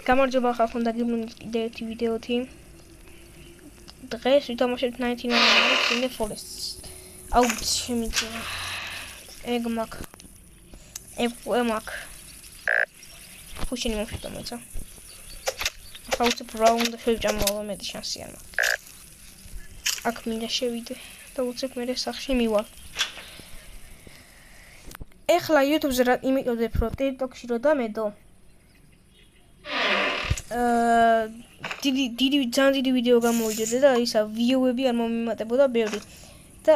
გამარჯობა ხალხო და გიმნით კიდე ერთი ვიდეოთი. დღეს ვითამაშებთ 99 in the Forest. აუ შემიძლია. ეგ მაგ. ხუშინი მომშვიდო მოიცა. ახლა უცებ რაუნდ შევჭამო მეტი შანსი არ მაქვს. აქ მინდა შევიდე და უცებ მე სახში მივალ. ეხლა YouTube-ზე რა იმიტოდებ რომ TikTok-ში რო დამედო. ძალიან დიდი ვიდეო გამოვიდოდა და ისა ვიუები არ მომიმატებოდა ბევრი. და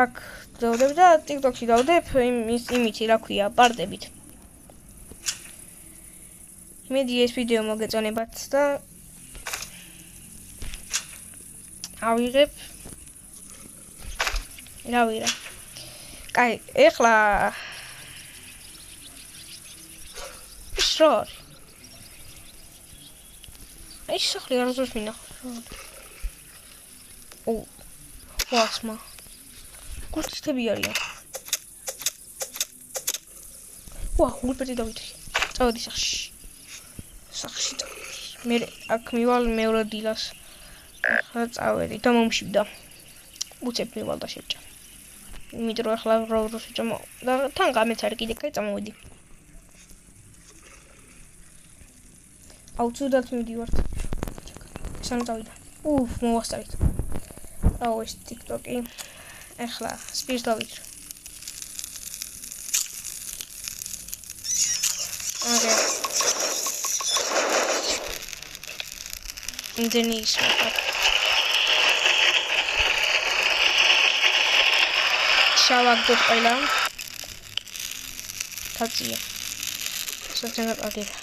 აქ დავდებ და TikTok-ში დავდებ იმითი რა ქვია, პარტებით. მედი ეს ვიდეო მოგეწონებათ და ავიღებ. რავირა. კაი, ეხლა შორ. აი სახლი არ უზრუნს მინახო. ვასმა. გულწრფელი არიან. გულწრფელი დავიწყე. წავედი სახში. მე აქ მივალ მეორე დილას. ახლა წავედი და მომშვიდა. უცებ მივალ და შევჭამ. იმიტომ ახლა რო შეჭამო და თან გამეც არის კიდე კაი წამოვედი. აუ ცუდად მიდივართ. სამწავიდა. მოვასწრით. აუ ეს TikTok-ი. ახლა სპირს დავიწყე. ოკეი. ინდენის შავაგდო ყველა. კაცია. სოციალურ აგება.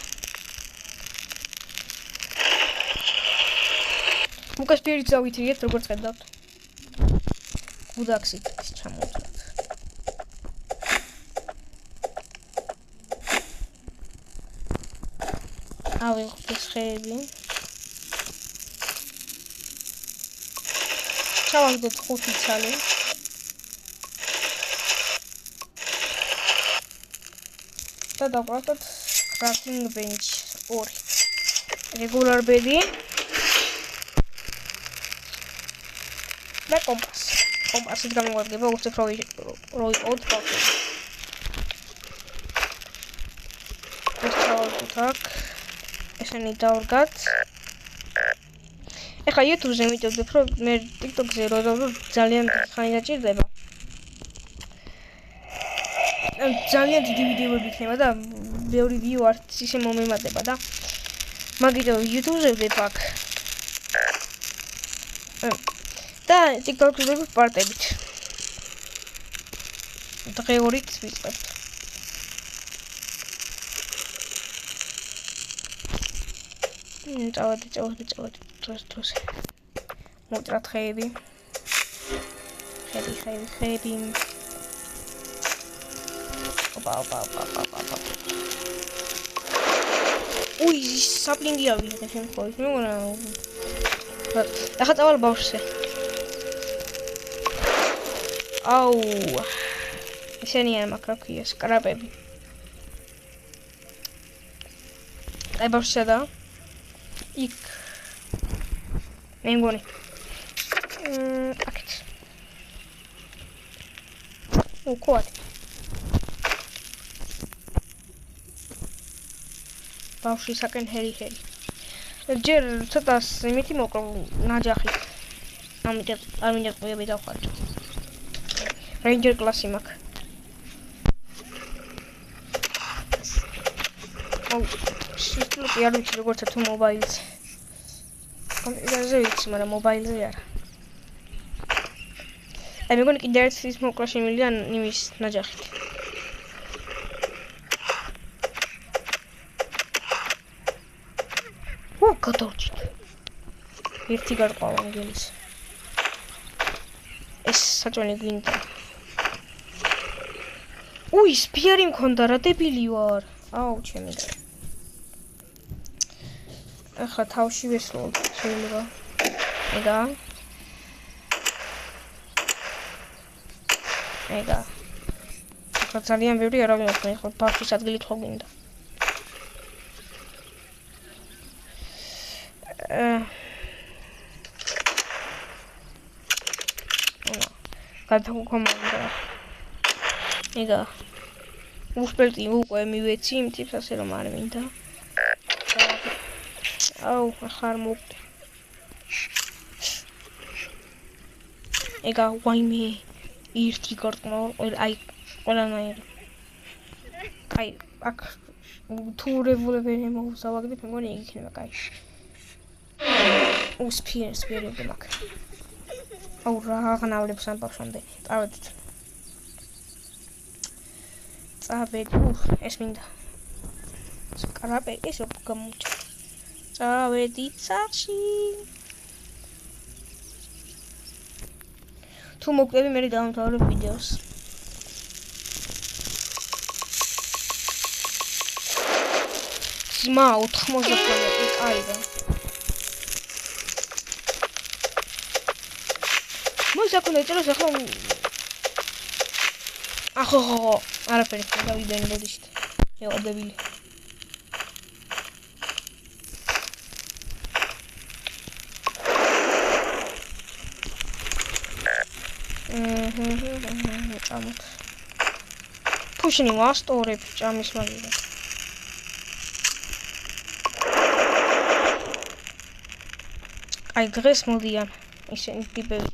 მოკას პირით დავითრიეთ როგორც ხედავთ. გუდაქსით ის ჩამოვდოთ. ავიღოთ ეს ხეები. ჩავაგდოთ 5 ცალი. და დავყავთ crafting bench 2. regular bed-ი. და კომპასით გამოვადგება უცებ რო იყოთ ბავშვი. ეს ჩავაგდოთ აქ. ესენი დავდგათ. ეხლა YouTube-ზე მიტოვებ რომ მე TikTok-ზე რო დავდო ძალიან ხანი დაჭირდება. ძალიან დიდი ვიდეოები იქნება და ბევრი view არც ისე მომემატება და მაგიტო YouTube-ზე ვდებ აქ. და TikTok-ზე ვდებ პარტებით. დღე 2-ით ვიწყებთ. წავედი დროს. მოტრათ ხეები. ხეები. ოპა. საპლინგი ავიღე შემთხვევით. ახლა წავალ ბავშვზე. აუ. ესენი არ მაქვს რა ქვია, სკრაპები. აი ბავშვსა და იქ. მე მგონი. აქეთ. უკუათ. ბავშვისაკენ ჰერი. ჯერ ცოტა იმითი მოკრო ნაჯახით. ამიტომ არ მინდა ყויები დავხარჯო. Ranger კლასი მაქვს. შეტლოკი არ ვიცი როგორც თუ მობაილზე. კომპიუტერზე ვიცი, მაგრამ მობაილზე არა. აი მეგონი კიდე ის მოკლა შემიძლია იმის ნაჯახით. გადავჭით. ერთი გარყავა მგელის. ეს საჭმელი გვინდა. სპიარი მქონდა რა დებილი ვარ. აუ ჩემი და. ახლა თავში ვესლო შეიძლება. ეგა. ახლა ძალიან ბევრი არავინ ახლა ბავშვის ადგილი თქო გვინდა. გადაგუქომანდა. ega უსპელტი უკვე მივეცი იმ ტიპს ასე რომ არ მინდა. აუ, ახარ მოვკვდი. ega ვაიმე ერთი კარტმა აი ყველანაირი. აი აქ თუ რევოლვერი მოვსავაგდებ, მეგონი იქნება კაი. სპიერები მაქვს. აუ რა აღნავლებს ამ ბავშვამდე. წავედით. ეს მინდა. სკრაპე ეს გამომჭა. წავედით სახში. თუ მოკვდები მე დავამთავრებ ვიდეოს. ძმა 80 კილომეტრი კაიდა. მოსაკუნე წეროს ახლა ახო არაფერი დავიდენი ბოდიშით. ეო დებილი. ჭამოთ. ფუშინი ვასტორებ ჭამის მაგერად. აი დღეს მოდიან ისინი ტიპები.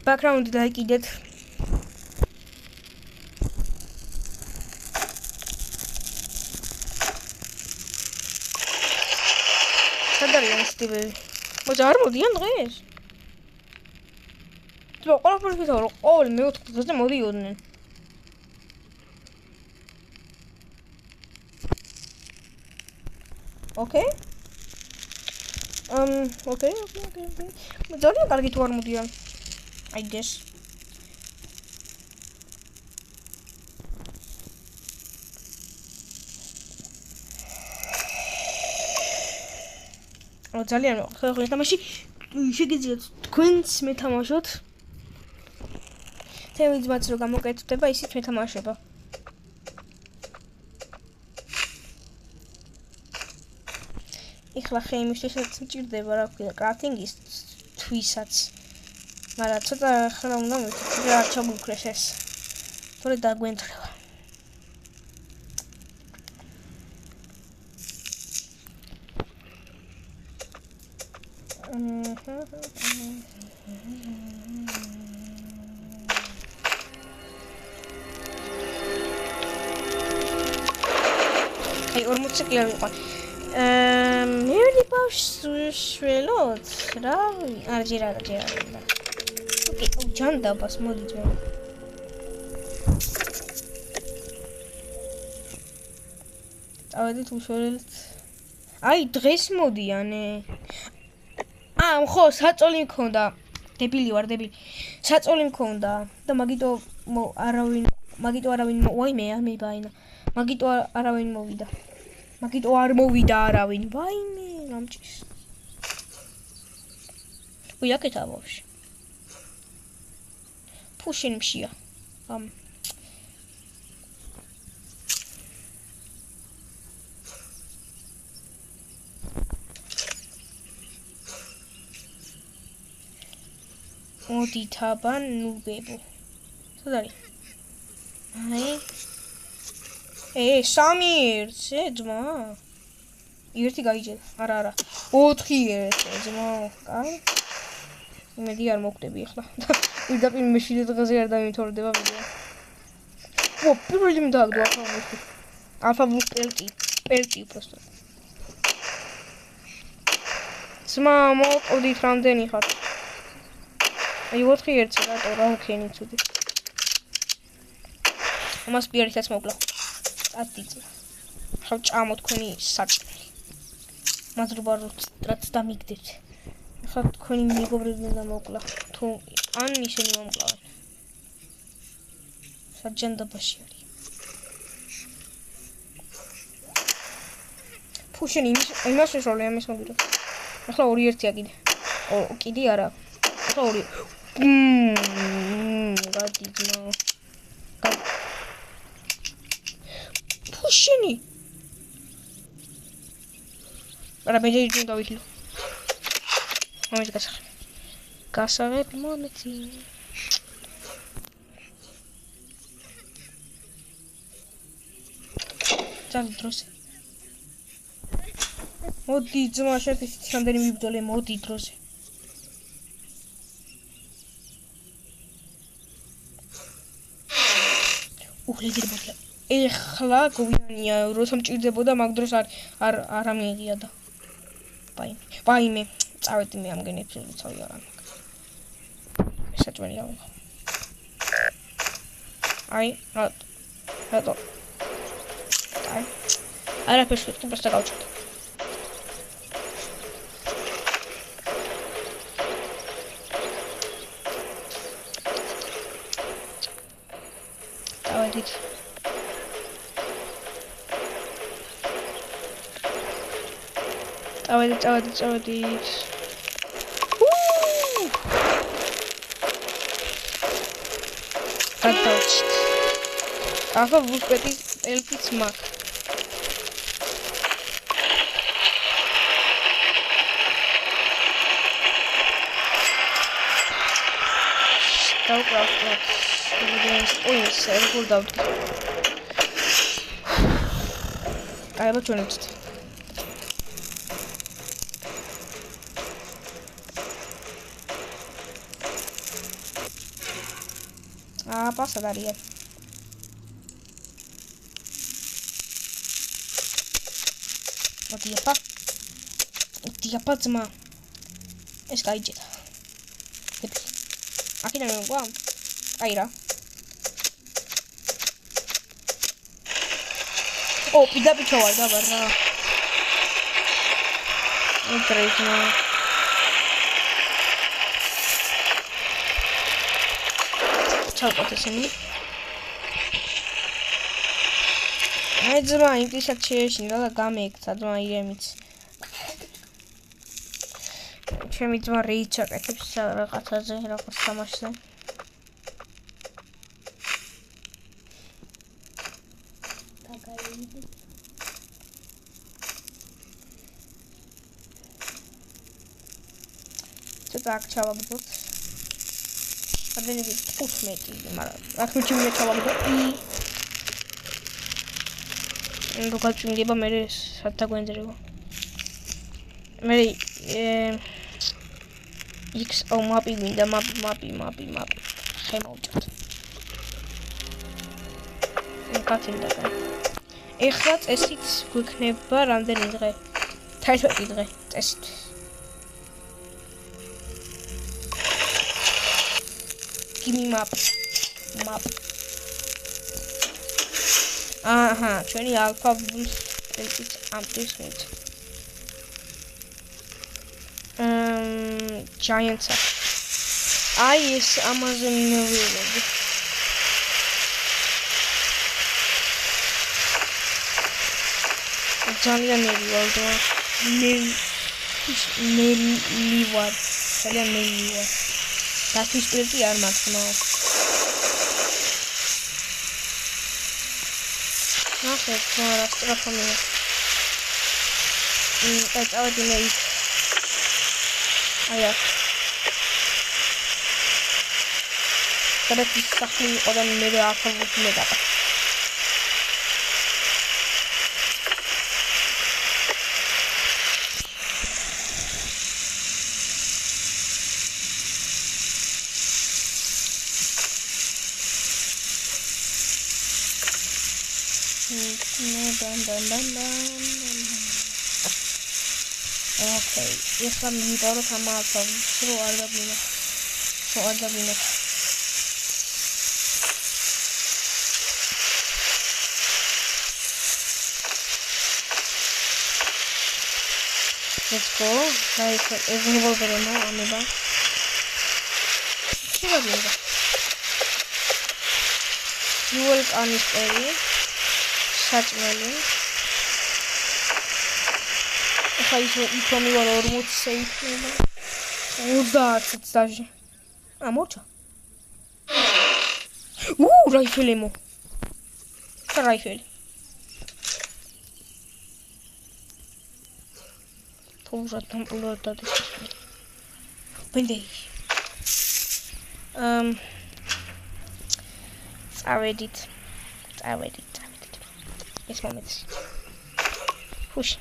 ბაქგრაუნდი დაიკიდეთ. სადარიან ეს ტიპები? მოიცა არ მოდიან დღეს? თქო, ყველაფერს ვიტყოდი, რომ ყოველ მეოთხე დღესზე მოდიოდნენ. Okay. Okay. ძალიან კარგი თუ არ მოდიან. I guess. ძალიან ხალხი თამაში შეგიძლიათ თქვენც მეთამაშოთ. თემიძმაც რო გამოკეთდება, ისიც მეთამაშება. ეხლა ხეიმისთვისაც მჭირდება რა ქვია კრაფტინგის თვისაც. მაგრამ ცოტა ხელ უნდა მეთქი რა ჩაგუქრეს ეს. თორე დაგვენტრება. აი 40 ციკლი არ ვიყავ. მე ვიყავ რა? არ ჯერა. ოკეი, ჯანდაბას მოდი ძმა. წავედით უშველეთ. აი დღეს მოდიანე. ხო, საწოლი მქონდა. დებილი ვარ. საწოლი მქონდა და მაგიტო არავინ ვაიმე ამებაინა. მაგიტო არავინ მოვიდა. მაგიტო არ მოვიდა არავინ. ვაიმე, გამჭის. უიაკეთა ბავშვი. ფუშინ მშია. მოდი თაბან ნუბებო. სად არის? აი სამი ერთზე ძმა. ერთი გაიჭერა. არა. 4 ერთზე ძმა. კაი. იმედი არ მოკვდები ახლა. პირდაპირ მეშინე დღეზე არ დამითორდება ვიდეო. პირველი მდაგდო ახლა პელტი просто. ძმა მოკვდით რამდენი ხარ? აი 4 ერთზე რატო რა უქენი ცუდი. ამას პირითაც მოკლა. ატიცი. ხა ჭამო თქვენი საჭმელი. მადლობა რაც დამიგდეთ. ხა თქვენი მეგობრები უნდა მოკლა. თუ ან ისინი მომკლავენ. საჯანდაბაში არის. ფუშენი იმას შეშოლე ამის მოგიდო. ახლა 2 ერთია კიდე. კიდე არა. ახლა 2. გადი ძმა. Pushini. არა მე ჯერ დავიკლო. მომეც გასაღებ. გასაღებ მომეცი. ძალიან დროზე. მოდი ძმა შეფის რამდენი მიბრძოლე მოდი დროზე. უხლედებოდა. ეხლა გვიანია როცა მჭირდებოდა მაგ დროს არ ამიღია და ვაიმე წავედი მე ამგენებს რიცავი არ ამგ საჭმელია აი რატო აი არაფერს ვიტყვი პროსტა გავჭირდა წავედით წავედით. გადავჭით. ახლა ვუპეტი ელფიც მაქვს. დავკრავთ. ის ერგულ დავდგე. აი ბოჩონებთ. Passa daria. Otia pa zma. Es kaijita. Aqui não é igual. Aira. Oh, pida pichova da barra. Entrezma. ჩავყოთ აი ძმა ინგლისად შეეშინდა და გამეიქცა ძმა ირემიც ჩემი ძმა რეიც აკეთებს რაღაცაზე რაღაც თამაშზე ცოტა აქ ჩავაგდოთ Adeni 15 mara. Akmi chimne chawagdo I. Roka chimgeba mere satta gwendrego. Mere X oh mapi winda mapi. Xemawჭat. Enqatinda. ეხლა წესით გვექნება რამდენი დღე? 11 დღე წესით. Give me map. Aha, ჩვენი alpha boost amplitude. Giant. Ai is Amazon მინოვიულები. ძალიან მერივალდო. მელიواد. ძალიან მელიواد. That's pretty ar max now. Nothing more extra for me. That's all the need. Oh yeah. But it's something other than maybe I can look at that. Okay, if I'm you got to come out from so other minute. Let's go. Like every over now, Amiba. You will on this area. Such melon. If I show me what almost safe. What's that? It's that. I'm out. რაიფელემო. რაიფელი. თუმცა თამპლოდ დადეს. ბენდეი. წავედით. ეს მომენტი. ხუში.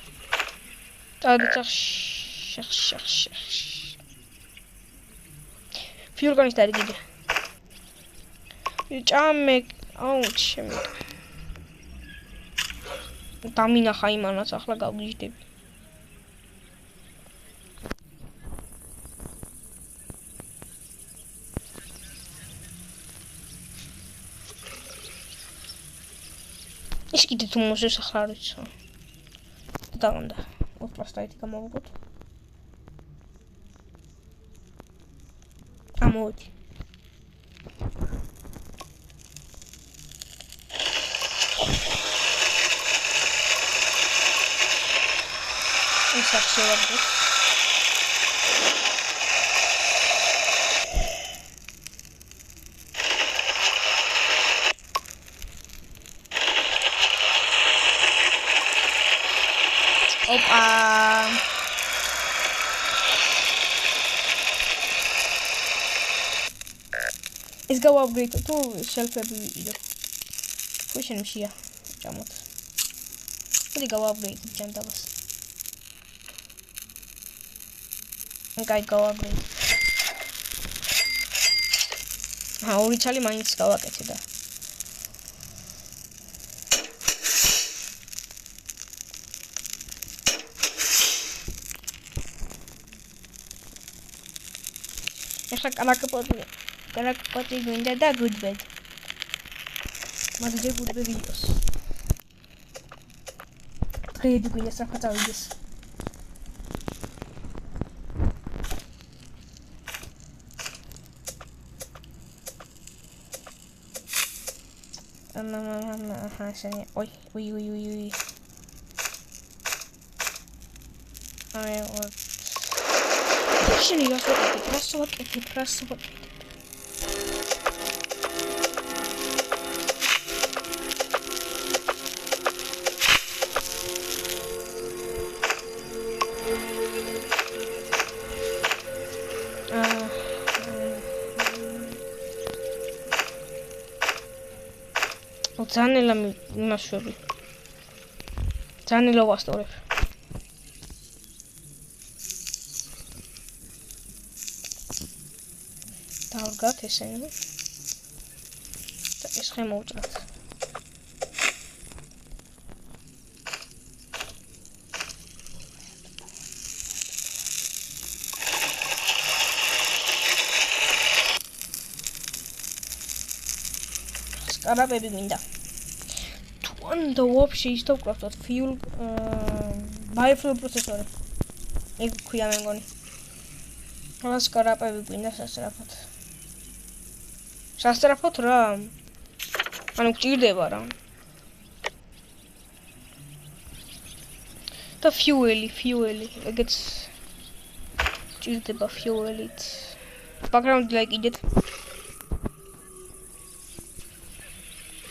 შახ. ფიურგანის დარიგიჯე. ჭამე, ჩემი. დამინახა იმანაც ახლა გავგიჟდები. ის კიდე თუ მოსეს ახლა არ ვიცი. დაგონდა. პლასტაიტი გამოვუგოთ. ამოდი. ეს ახშევარდეთ. ოპა. ეს გავაპგრეიდ თუ შელფები ვიყიდო. თუ შენ მშია ჭამოთ. მოდი გავაპგრეიდ ჯანდაბას. კაი გავაპგრეიდ. ორი ჩალი მაინც გავაკეთე და ეხლა კარაკპოტი გვინდა და გუდბედ. მაგდე გუდბედი იყოს. დღეები გვინდა საფა წავიდეს. შენი ой. შენი გასვაკეთე პრასოვაკეთე. Zanela მასშვები. Zanela ვასწორებ. დავდგათ ესენი. და ეს ხე მოვჭრათ. სკარაპები მინდა. და ვაფშე ის დავკრავთ fuel biofuel processor. ეგ ქვია მე მგონი. რა სკარაპები გვინდა სასწრაფოდ. სასწრაფოდ რა? ანუ გჭირდება რა. და fuel-ი, ეგეც გჭირდება fuel-ით.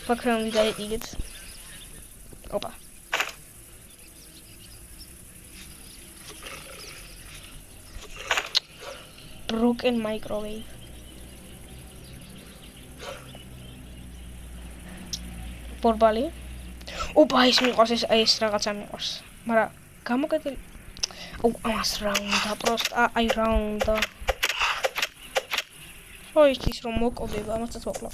background-ი დაიკიდეთ. Opa. Broken microwave. Porbali. Opa, ეს მიყვარს ეს რაღაცა მიყვარს. მაგრამ გამოკეთილი. ამას რაუნდა, პროსტა, რაუნდა. ის რომ მოკოდება, ამასაც მოკლა.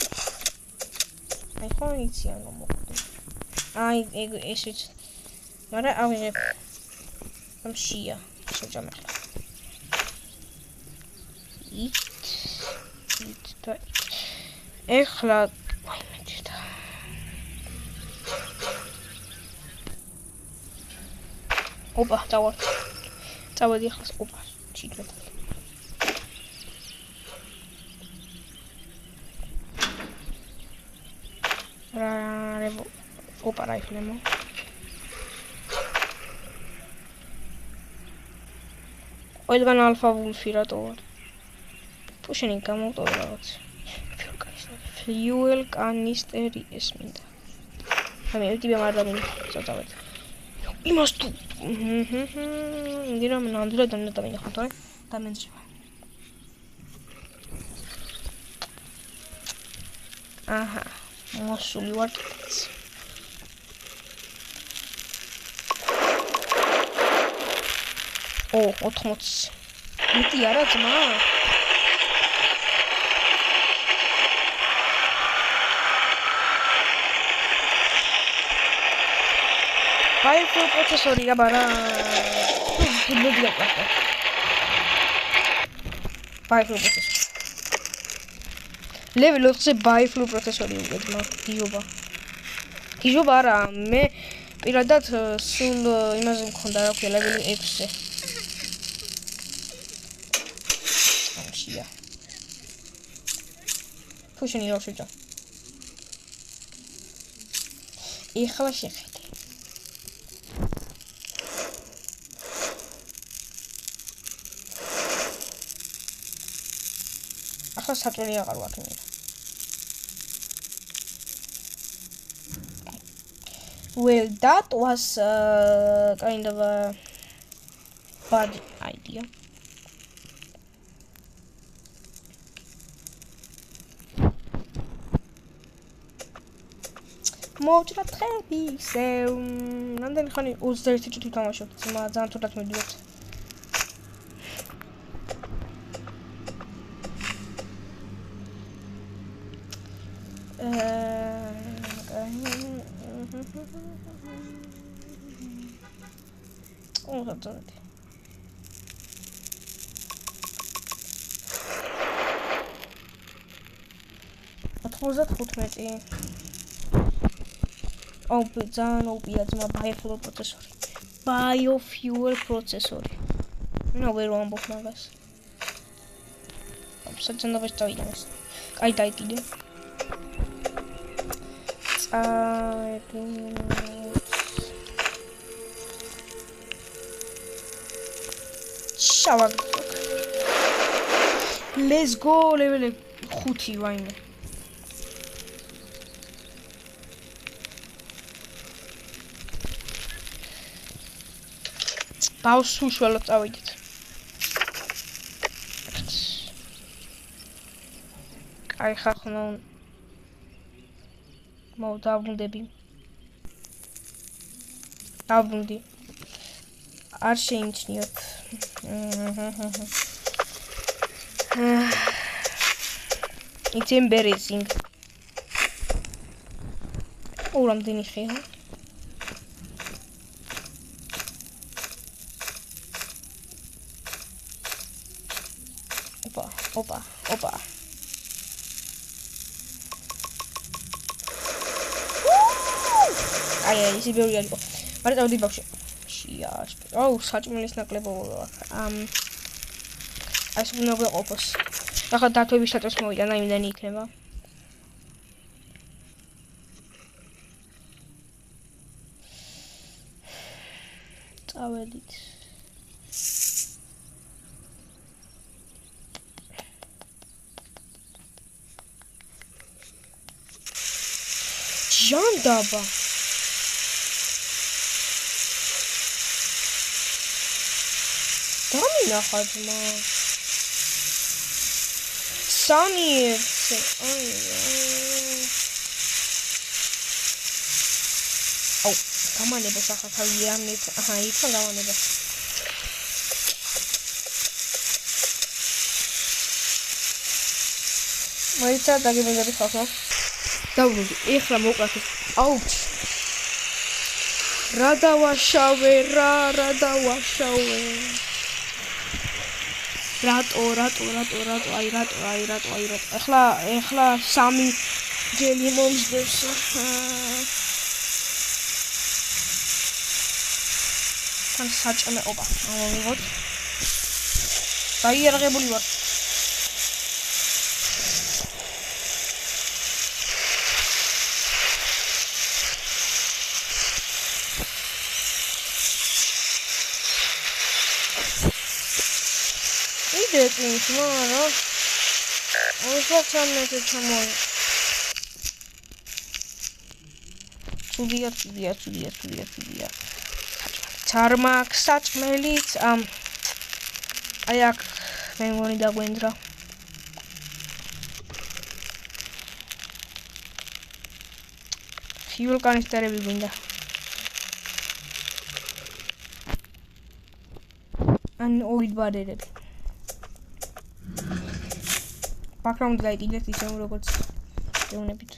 ხო იცი ანუ მოკოდება. ეგ ესეც. მაგრამ ავიღებ. ამშია. შეჭამ ახლა. ეხლა ვაიმეჭდა. ოპა, წავედი ახლა ოპა, ჩიტვეთ. ოპა, რაიფლემო. ყველგან ალფა ვულფი რატო ვარ? Pushing in camera or what? fuel კანისტერი ეს მინდა. მე ვიტიბე მარდამი წავწავეთ. იმას თუ ინდირა ნამდვილად დამეტამინა ხო თორე დამენძრა. აჰა, მოსული ვარ კიდეც. ო, 80. მეტი არა ძმა? Biofuel processor ya bara. Biofuel processor. Level 4 biofuel processor იგებმა გიჟობა. გიჟობა არა, მე პირადად სულ იმაზე მქონდა რა ქვია level 6-ზე. ამშია. ფუშინი რა შეჭა. ეხლა შეხედე. საჭირო აღარ ვარ მე. Well, that was kind of a bad idea. მოუჭრა თხები ისე რამდენი ხანი 21 წუთი თამაშობ ძმა ძალიან თუდად მიდიოთ. ძალიან ოპია ძმა biofuel processor. Biofuel processor. No ვერ ვამბობ მაგას. საჭანობაში წავიდა ეს. კაი დაიკიდე. შავად. Let's go level 5 ვაიმე. ბავს უშუალოდ წავიდეთ. კაი ხახნო მოვდაბრუნდები. დაბრუნდი. არ შეიმჩნიოთ. It's embarrassing. რამდენი ხეა? Opa. Ai, isi ბევრი არის. მაგრამ დავდი ბავშვი. შიაშ. აუ, საჭმელის ნაკლებობა. ეს უნდა გვეყოფოს. ახლა დათვების შატოს მოვიდა, და იმდენი იქნება. წავედით. ჟანდაბა. დამინახა ძმა. სამი ერთზე. აუ, გამანება სახათავი ამით. აჰა, იქა გამანება. მოიცა დაგებინები ხალხო. დავრუნდი. ეხლა მოვკრათ. აუჩ. რა დავაშავე, რა დავაშავე. რატო. აი რატო. ეხლა სამი ჯელი მომსდევს. თან საჭმეობა. ამოვიღოთ. დაიარაღებული ვარ. It's mara. Also, I'm not a chamoy. ცუდია. Τσάρμακ, საჭმელიც, აი აქ მე მგონი დაგვენდრა. Fuel კანისტერები გვინდა. ან ოილ ბარერები. ბაქრაუნდი გაიგეთ ისე როგორც გეუნებით.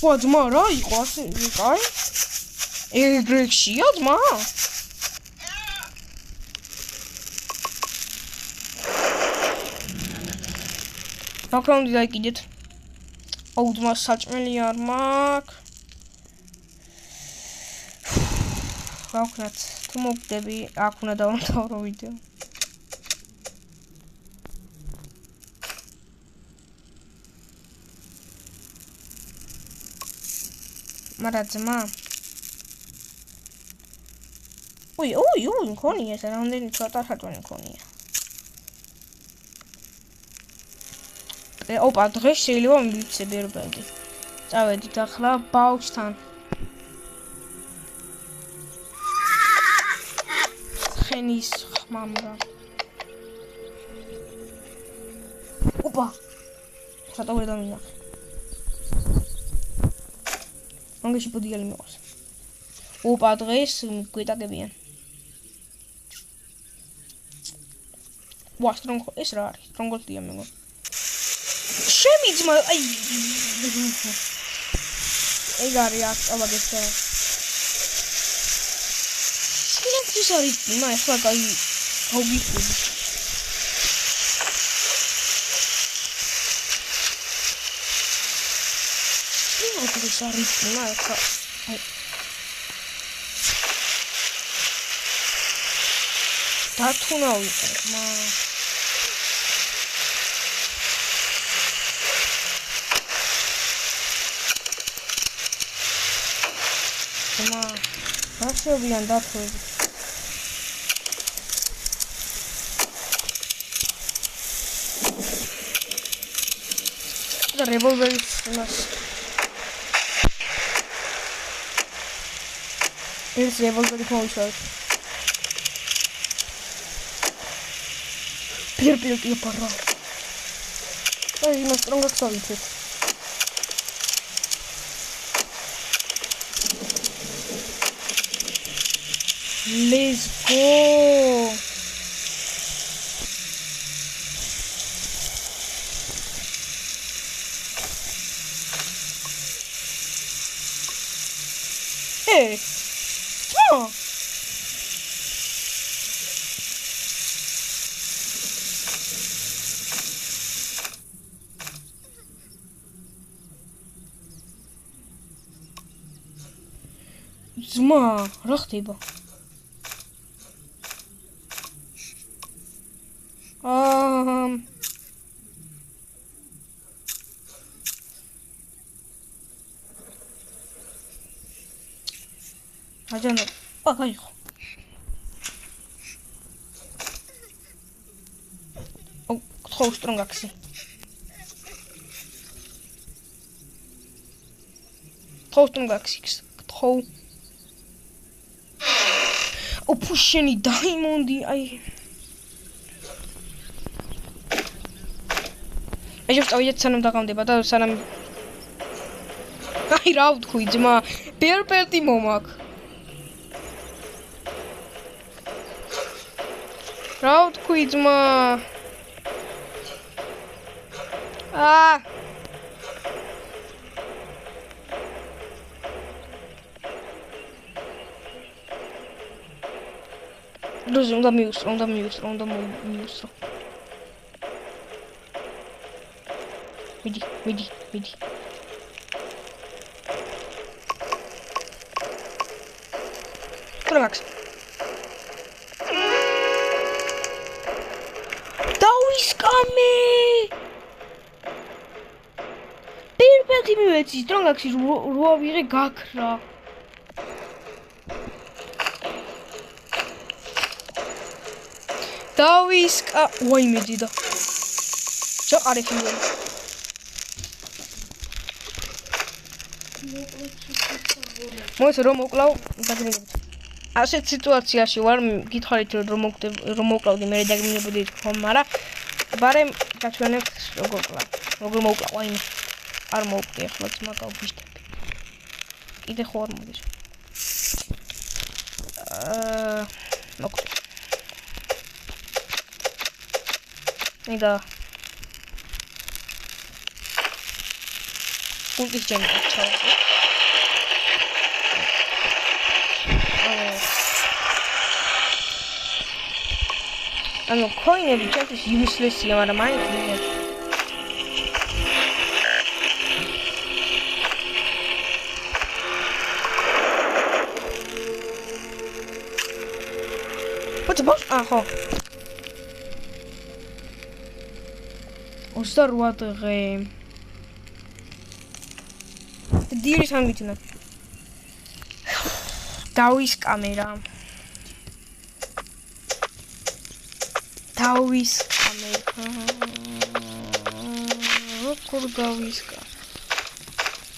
ვა ძმა რა იყო ასე კაი? ეგრექშია ძმა? ბაქრაუნდი გაიგეთ. აუ ძმა საჭმელი არ მაქვს. ვაკვრათ თუ მოგდები აქ უნდა დავამთავრო ვიდეო. მარა ძმა ოი მქონია ეს რამდენი ცოტა ხაჭვანი მქონია. ოპა დღეს შეიძლება მივიცე ბერბედი. წავედით ახლა ბავშვთან. ხენის ხმამრა. ოპა ცოტა ვერ დამინახე. მანგეში პოდიალი მიყვარს. ოპა დღეს გვეტაკებიან. ვა სტრონგ ეს რა არის? სტრონგოლტია მეგონა. შემი ძმა აი ეგ არის აბაგეს და ის არის მა ახლა კაი გავგიხდი. ის არის მა ახლა დათუნა ვიყავ მა რაშობიან დათვები და რევოლვერის იმას ეს რევოლვერი მოუშავეთ პირ პარა აი იმას სტრონგად გავიცეთ Let's go. Hey. Oh. Zma, რა ხდება? აჯანო აიღო ო ხო სტრონგაქსი ხო ო პუშენი დაიმონდი აი ეს ავიდეთ სანამ დაღამდება და სანამ აი რა ვთქვი ძმა პერპერტი მომაქ რა ვთქვი ძმა Друзі, უნდა მიუსრო. მიდი. Ტრაქს. დავისკამე. პირბეთი მივეცი, ტრაქსი რო ავიღე გაქრა. დავისკა ვაიმე დიდა ჩაყარე ფილმი მოიცა რომ მოკლავ დაგრინდებით. ასეთ სიტუაციაში ვარ, გითხარით რომ მოკლავდი, მე დაგრინდებოდი თქო, მაგრამ ბარემ გაჩვენებთ როგორ მოკლავ, აი არ მოვკვდი ახლა ძმა გავგვიშტები. კიდე ხო არ მოდის. მოკლე. ნიდა პუნქტის ჯემი ჩავდი. ანუ coin-ები ჩემთვის useless-ია, მაგრამ მაინც მიგეთ. ბოჭ, ხო. 28 დღე. დილის ამგიჩნა. დავის კამერა. როგორ გავისკა?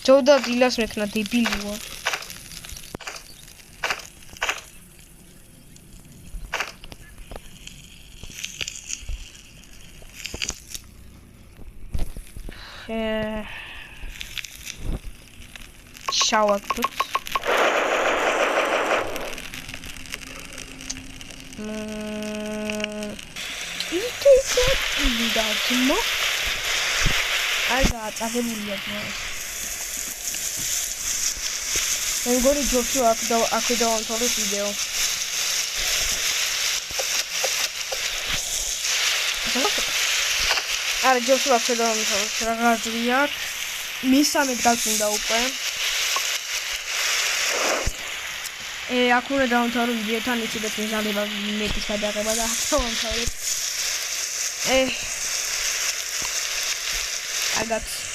ჯოდა დილას მექნა დებილი ვარ. შავაკდოთ. ძმა აი გააწადებულია ძმა მე მგონი ჯობში აქ დავამთავრებ ვიდეო არა ჯობში აქ დავამთავრებ რა გაზრია მისამედ გაწინდა უკვე აქ უნდა დავამთავრებ ვიდეოთან იცოდეთ მეზალება მეტის გადაღება და აქ დავამთავრებ I got